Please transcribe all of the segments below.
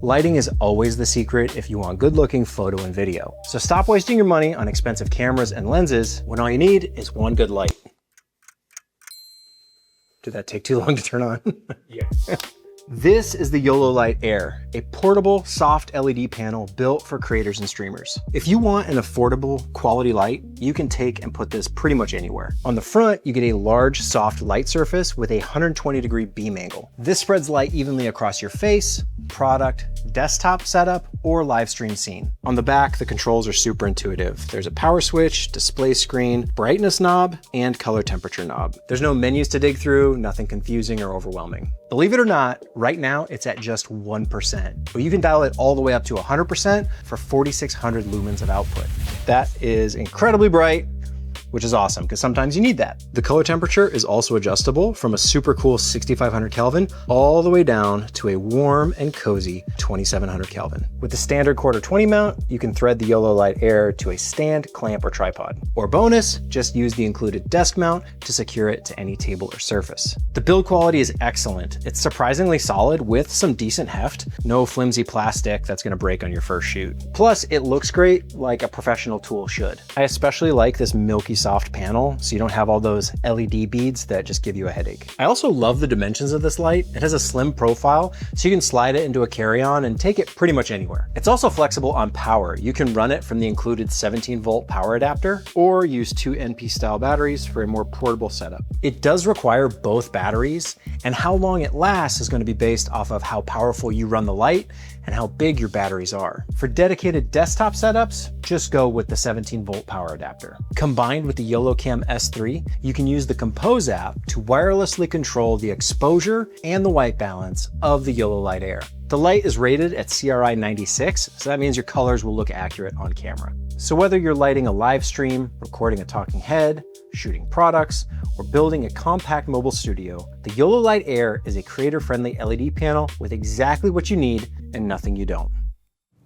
Lighting is always the secret if you want good looking photo and video. So stop wasting your money on expensive cameras and lenses when all you need is one good light. Did that take too long to turn on? Yeah. This is the YoloLight Air, a portable, soft LED panel built for creators and streamers. If you want an affordable, quality light, you can take and put this pretty much anywhere. On the front, you get a large, soft light surface with a 120-degree beam angle. This spreads light evenly across your face, product, desktop setup, or live stream scene. On the back, the controls are super intuitive. There's a power switch, display screen, brightness knob, and color temperature knob. There's no menus to dig through, nothing confusing or overwhelming. Believe it or not, right now it's at just 1%, but you can dial it all the way up to 100% for 4,600 lumens of output. That is incredibly bright, which is awesome because sometimes you need that. The color temperature is also adjustable from a super cool 6,500 Kelvin all the way down to a warm and cozy 2,700 Kelvin. With the standard quarter 20 mount, you can thread the YoloLight Air to a stand, clamp, or tripod. Or bonus, just use the included desk mount to secure it to any table or surface. The build quality is excellent. It's surprisingly solid with some decent heft, no flimsy plastic that's gonna break on your first shoot. Plus, it looks great like a professional tool should. I especially like this milky soft panel, so you don't have all those LED beads that just give you a headache. I also love the dimensions of this light. It has a slim profile, so you can slide it into a carry-on and take it pretty much anywhere. It's also flexible on power. You can run it from the included 17-volt power adapter, or use two NP-style batteries for a more portable setup. It does require both batteries, and how long it lasts is going to be based off of how powerful you run the light and how big your batteries are. For dedicated desktop setups, just go with the 17-volt power adapter. Combined with the YoloCam S3, you can use the Compose app to wirelessly control the exposure and the white balance of the YoloLight Air. The light is rated at CRI 96, so that means your colors will look accurate on camera. So whether you're lighting a live stream, recording a talking head, shooting products, or building a compact mobile studio, the YoloLight Air is a creator-friendly LED panel with exactly what you need and nothing you don't.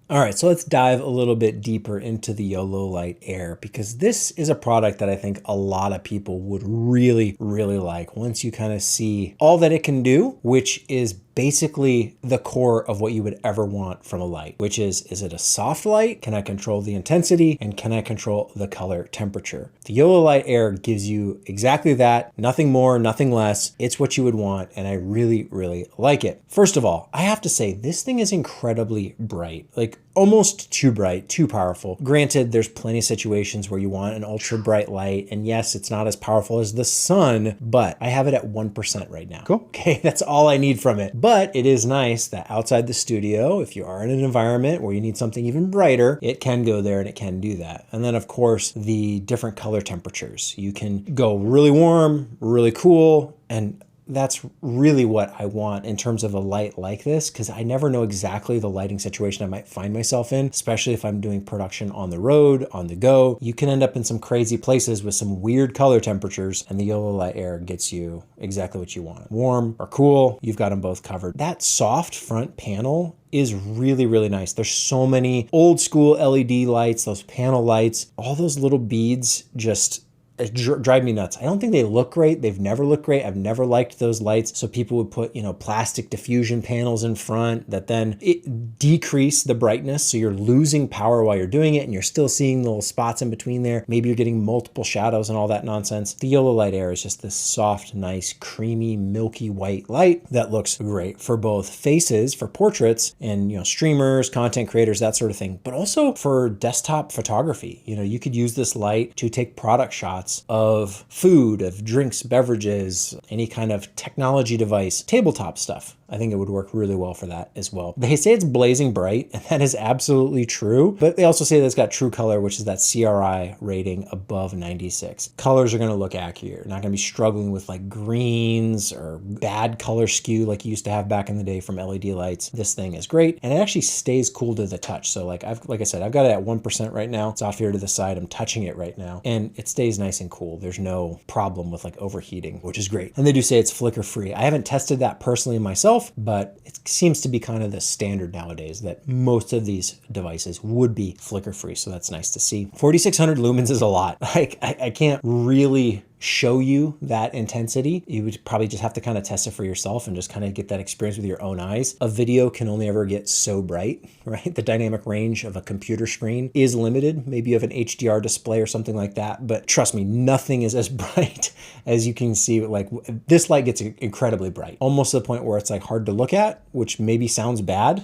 All right, so let's dive a little bit deeper into the YoloLight Air, because this is a product that I think a lot of people would really, really like once you kind of see all that it can do, which is basically the core of what you would ever want from a light, which is it a soft light? Can I control the intensity? And can I control the color temperature? The YoloLight Air gives you exactly that, nothing more, nothing less. It's what you would want, and I really, really like it. First of all, I have to say, this thing is incredibly bright, like almost too bright, too powerful. Granted, there's plenty of situations where you want an ultra bright light, and yes, it's not as powerful as the sun, but I have it at 1% right now. Cool. Okay, that's all I need from it. But it is nice that outside the studio, if you are in an environment where you need something even brighter, it can go there and it can do that. And then of course, the different color temperatures. You can go really warm, really cool, and that's really what I want in terms of a light like this, because I never know exactly the lighting situation I might find myself in, especially if I'm doing production on the road, on the go. You can end up in some crazy places with some weird color temperatures, and the YoloLight Air gets you exactly what you want. Warm or cool, you've got them both covered. That soft front panel is really, really nice. There's so many old school LED lights, those panel lights, all those little beads just drive me nuts. I don't think they look great. They've never looked great. I've never liked those lights. So people would put, plastic diffusion panels in front that then it decrease the brightness. So you're losing power while you're doing it and you're still seeing little spots in between there. Maybe you're getting multiple shadows and all that nonsense. The YoloLight Air is just this soft, nice, creamy, milky white light that looks great for both faces, for portraits and, streamers, content creators, that sort of thing, but also for desktop photography. You could use this light to take product shots of food, of drinks, beverages, any kind of technology device, tabletop stuff. I think it would work really well for that as well. They say it's blazing bright, and that is absolutely true, but they also say that it's got true color, which is that CRI rating above 96. Colors are gonna look accurate. You're not gonna be struggling with like greens or bad color skew like you used to have back in the day from LED lights. This thing is great, and it actually stays cool to the touch. So like I said, I've got it at 1% right now. It's off here to the side. I'm touching it right now, and it stays nice and cool. There's no problem with like overheating, which is great. And they do say it's flicker free. I haven't tested that personally myself, but it seems to be kind of the standard nowadays that most of these devices would be flicker free. So that's nice to see. 4,600 lumens is a lot. Like I can't really show you that intensity. You would probably just have to kind of test it for yourself and just kind of get that experience with your own eyes. A video can only ever get so bright, right? The dynamic range of a computer screen is limited. Maybe you have an HDR display or something like that, but trust me, nothing is as bright as you can see. Like this light gets incredibly bright, almost to the point where it's like hard to look at, which maybe sounds bad.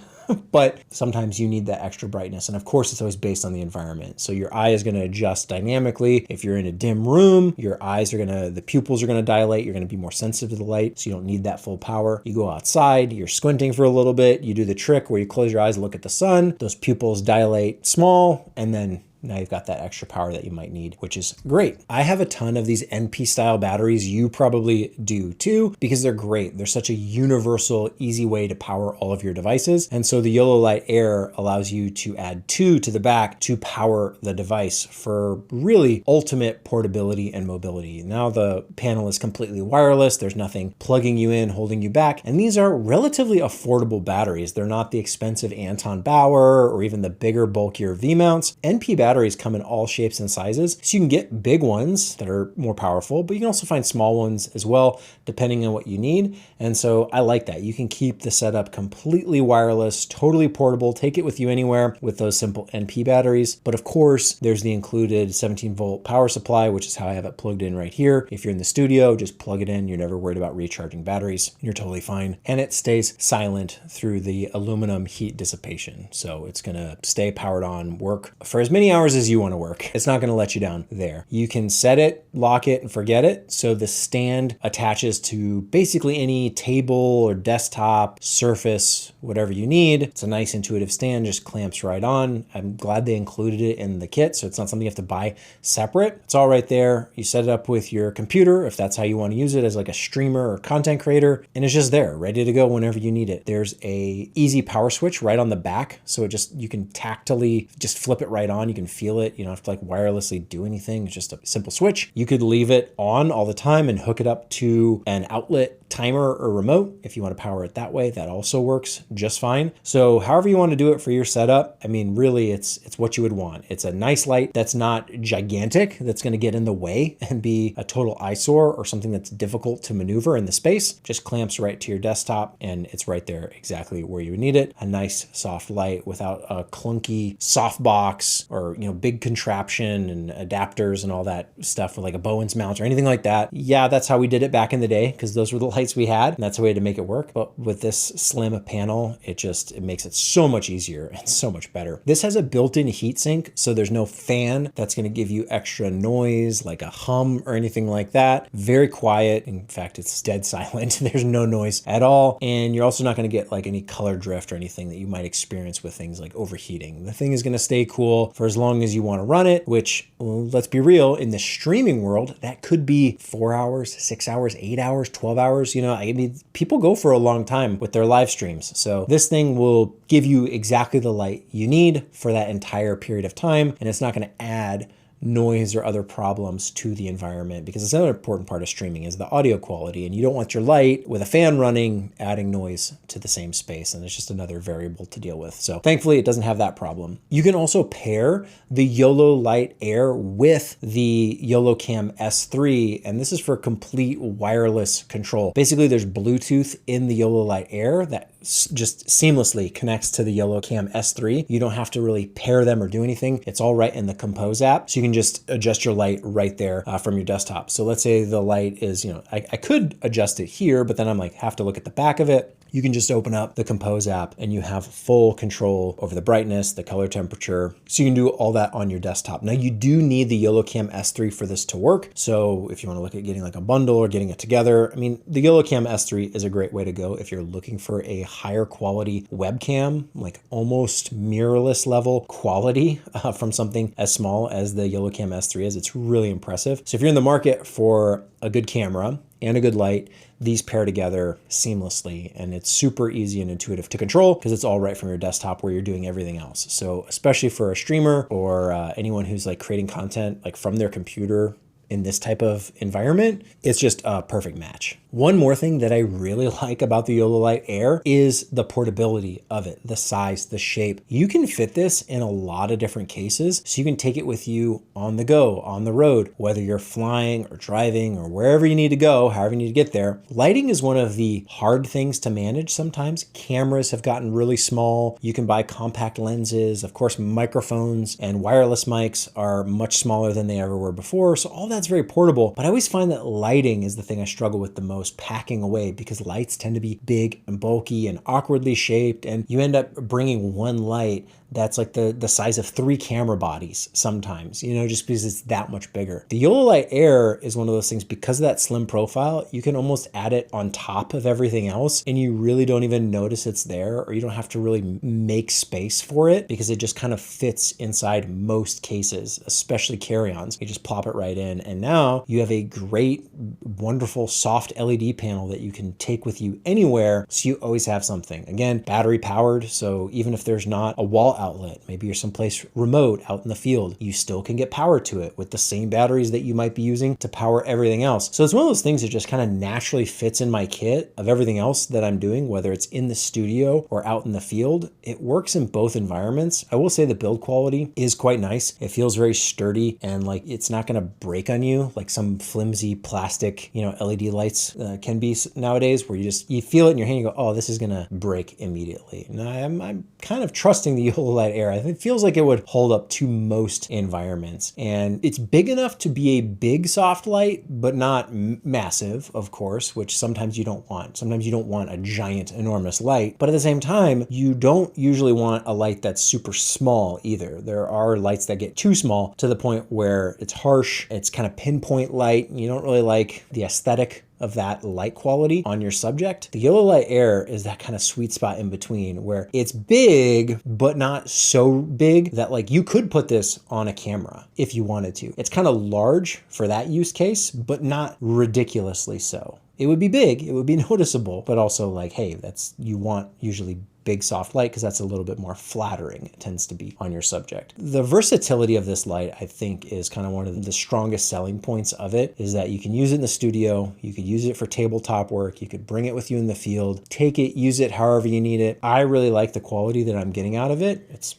But sometimes you need that extra brightness. And of course, it's always based on the environment. So your eye is going to adjust dynamically. If you're in a dim room, your eyes are the pupils are going to dilate. You're going to be more sensitive to the light. So you don't need that full power. You go outside, you're squinting for a little bit. You do the trick where you close your eyes, look at the sun. Those pupils dilate small, and then now you've got that extra power that you might need, which is great. I have a ton of these NP style batteries. You probably do too, because they're great. They're such a universal, easy way to power all of your devices. And so the YoloLight Air allows you to add 2 to the back to power the device for really ultimate portability and mobility. Now the panel is completely wireless. There's nothing plugging you in, holding you back. And these are relatively affordable batteries. They're not the expensive Anton Bauer or even the bigger, bulkier V mounts. NP batteries come in all shapes and sizes. So you can get big ones that are more powerful, but you can also find small ones as well, depending on what you need. And so I like that. You can keep the setup completely wireless, totally portable, take it with you anywhere with those simple NP batteries. But of course, there's the included 17-volt power supply, which is how I have it plugged in right here. If you're in the studio, just plug it in. You're never worried about recharging batteries. You're totally fine. And it stays silent through the aluminum heat dissipation. So it's going to stay powered on, work for as many hours as you want to work. It's not going to let you down there. You can set it, lock it, and forget it. So the stand attaches to basically any table or desktop, surface, whatever you need. It's a nice intuitive stand, just clamps right on. I'm glad they included it in the kit, so it's not something you have to buy separate. It's all right there. You set it up with your computer if that's how you want to use it as like a streamer or content creator, and it's just there, ready to go whenever you need it. There's a easy power switch right on the back, so you can tactily just flip it right on. You can feel it. You don't have to like wirelessly do anything. It's just a simple switch. You could leave it on all the time and hook it up to an outlet timer or remote. If you want to power it that way, that also works just fine. So however you want to do it for your setup, I mean, really it's what you would want. It's a nice light that's not gigantic, that's going to get in the way and be a total eyesore or something that's difficult to maneuver in the space. Just clamps right to your desktop and it's right there exactly where you would need it. A nice soft light without a clunky softbox or, big contraption and adapters and all that stuff with like a Bowens mount or anything like that. Yeah, that's how we did it back in the day because those were the lights we had and that's the way to make it work. But with this slim panel, it makes it so much easier and so much better. This has a built-in heat sink, so there's no fan that's going to give you extra noise like a hum or anything like that. Very quiet. In fact, it's dead silent. There's no noise at all. And you're also not going to get like any color drift or anything that you might experience with things like overheating. The thing is going to stay cool for as long as you want to run it, which, well, let's be real, in the streaming world, that could be 4 hours, 6 hours, 8 hours, 12 hours. I mean, people go for a long time with their live streams. So this thing will give you exactly the light you need for that entire period of time. And it's not going to add noise or other problems to the environment, because it's another important part of streaming is the audio quality, and you don't want your light with a fan running adding noise to the same space, and it's just another variable to deal with. So thankfully it doesn't have that problem. You can also pair the YoloLight Air with the YoloCam S3, and this is for complete wireless control. Basically there's Bluetooth in the YoloLight Air that just seamlessly connects to the YoloCam S3. You don't have to really pair them or do anything. It's all right in the Compose app. So you can just adjust your light right there from your desktop. So let's say the light is, I could adjust it here, but then I'm like, have to look at the back of it. You can just open up the Compose app and you have full control over the brightness, the color temperature. So you can do all that on your desktop. Now you do need the YoloCam S3 for this to work. So if you want to look at getting like a bundle or getting it together, I mean, the YoloCam S3 is a great way to go if you're looking for a higher quality webcam, like almost mirrorless level quality from something as small as the YoloCam S3 is. It's really impressive. So if you're in the market for a good camera and a good light, these pair together seamlessly, and it's super easy and intuitive to control because it's all right from your desktop where you're doing everything else. So especially for a streamer or anyone who's like creating content like from their computer in this type of environment, it's just a perfect match. One more thing that I really like about the YoloLight Air is the portability of it, the size, the shape. You can fit this in a lot of different cases, so you can take it with you on the go, on the road, whether you're flying or driving or wherever you need to go, however you need to get there. Lighting is one of the hard things to manage sometimes. Cameras have gotten really small. You can buy compact lenses. Of course, microphones and wireless mics are much smaller than they ever were before, so all that's very portable. But I always find that lighting is the thing I struggle with the most, packing away, because lights tend to be big and bulky and awkwardly shaped, and you end up bringing one light that's like the size of 3 camera bodies sometimes, you know, just because it's that much bigger. The YoloLight Air is one of those things, because of that slim profile, you can almost add it on top of everything else and you really don't even notice it's there, or you don't have to really make space for it because it just kind of fits inside most cases, especially carry-ons. You just plop it right in, and now you have a great, wonderful, soft LED panel that you can take with you anywhere, so you always have something. Again, battery powered, so even if there's not a wall outlet, maybe you're someplace remote out in the field, you still can get power to it with the same batteries that you might be using to power everything else. So it's one of those things that just kind of naturally fits in my kit of everything else that I'm doing, whether it's in the studio or out in the field. It works in both environments. I will say the build quality is quite nice. It feels very sturdy, and like it's not going to break on you like some flimsy plastic, you know, LED lights can be nowadays, where you feel it in your hand, you go, oh, this is going to break immediately. And I'm kind of trusting the YoloLight Air. I think it feels like it would hold up to most environments, and it's big enough to be a big soft light, but not massive, of course, which sometimes you don't want. Sometimes you don't want a giant, enormous light, but at the same time, you don't usually want a light that's super small either. There are lights that get too small to the point where it's harsh, it's kind of pinpoint light, and you don't really like the aesthetic of that light quality on your subject. The YoloLight Air is that kind of sweet spot in between, where it's big, but not so big that like you could put this on a camera if you wanted to. It's kind of large for that use case, but not ridiculously so. It would be big, it would be noticeable, but also like, hey, you want usually big soft light because that's a little bit more flattering. It tends to be on your subject. The versatility of this light, I think, is kind of one of the strongest selling points of it, is that you can use it in the studio, you could use it for tabletop work, you could bring it with you in the field, take it, use it however you need it. I really like the quality that I'm getting out of it. It's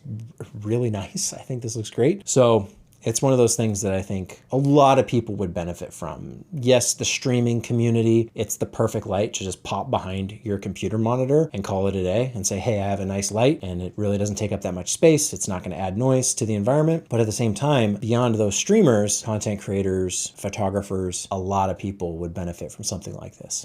really nice. I think this looks great. So it's one of those things that I think a lot of people would benefit from. Yes, the streaming community, it's the perfect light to just pop behind your computer monitor and call it a day and say, hey, I have a nice light, and it really doesn't take up that much space. It's not going to add noise to the environment. But at the same time, beyond those streamers, content creators, photographers, a lot of people would benefit from something like this.